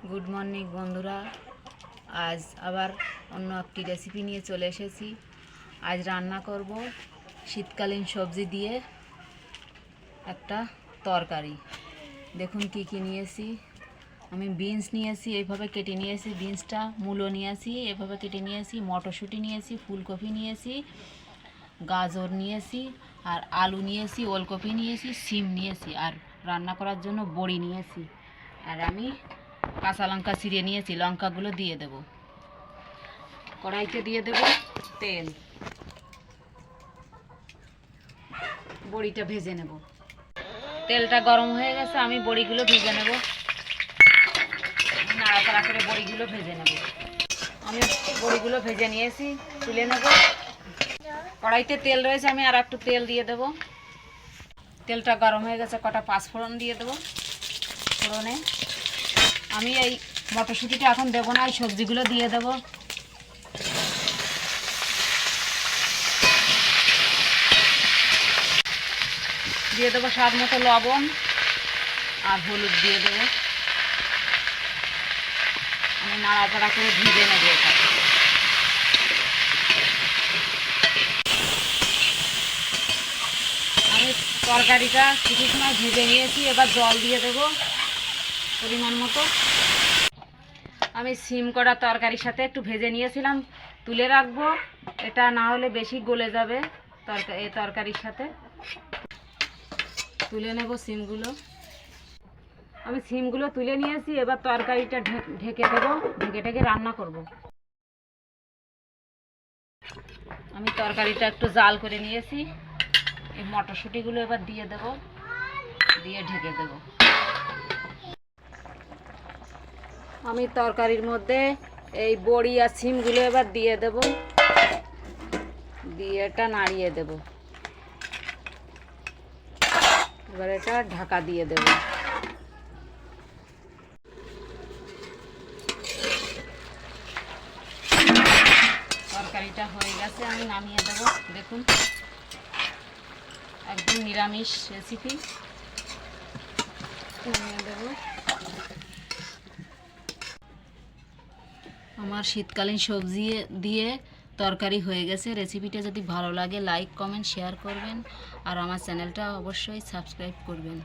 Good morning বন্ধুরা, আজ আবার অন্য একটি রেসিপি নিয়ে চলে এসেছি। আজ রান্না করব শীতকালীন সবজি দিয়ে একটা তরকারি। দেখুন কি কি নিয়েছি। আমি বিনস নিয়েছি, এইভাবে কেটে নিয়েছি। বিনসটা মূলো নিয়েছি, এভাবে কেটে নিয়েছি। মটরশুঁটি নিয়েছি, ফুলকপি নিয়েছি, গাজর নিয়েছি, আর আলু নিয়েছি, ওলকপি নিয়েছি, সিম নিয়েছি, আর রান্না করার জন্য বড়ি নিয়েছি। আর আমি কাঁচা লঙ্কা ছিঁড়ে নিয়েছি। লঙ্কাগুলো দিয়ে দেব। কড়াইতে দিয়ে দেব তেল। বড়িটা ভেজে নেব। তেলটা গরম হয়ে গেছে, আমি বড়িগুলো ভেজে নেব। নাড়াচাড়া করে বড়িগুলো ভেজে নেব। আমি বড়িগুলো ভেজে নিয়েছি, তুলে নেব। কড়াইতে তেল রয়েছে, আমি আর একটু তেল দিয়ে দেব। তেলটা গরম হয়ে গেছে, কটা পাঁচফোড়ন দিয়ে দেব। ফোড়নে আমি এই মটরশুঁটিটা এখন দেবো না, এই সবজিগুলো দিয়ে দেব। দিয়ে দেবো স্বাদ মতো লবণ আর হলুদ দিয়ে দেবো। আমি নাড়াচাড়া করে ভেজে নেব এটা। আমি তরকারিটা কিছু সময় ভেজে নিয়েছি, এবার জল দিয়ে দেবো পরিমাণ মতো। আমি সিম করা তরকারির সাথে একটু ভেজে নিয়েছিলাম, তুলে রাখবো। এটা না হলে বেশি গলে যাবে এই তরকারির সাথে। তুলে নেব সিমগুলো। আমি সিমগুলো তুলে নিয়েছি, এবার তরকারিটা ঢেকে দেবো। ঢেকে রান্না করব। আমি তরকারিটা একটু জাল করে নিয়েছি। এই মটরশুঁটিগুলো এবার দিয়ে দেব, দিয়ে ঢেকে দেব। আমি তরকারির মধ্যে এই বড়ি আর সিমগুলো এবার দিয়ে দেব, দিয়ে এটা নাড়িয়ে দেব। এবার এটা ঢাকা দিয়ে দেব। তরকারিটা হয়ে গেছে, আমি নামিয়ে দেব। দেখুন, একদম নিরামিষ রেসিপি। নামিয়ে দেব। আমার শীতকালীন সবজি দিয়ে তরকারি হয়ে গেছে। রেসিপিটা যদি ভালো লাগে লাইক কমেন্ট শেয়ার করবেন, আর আমার চ্যানেলটা অবশ্যই সাবস্ক্রাইব করবেন।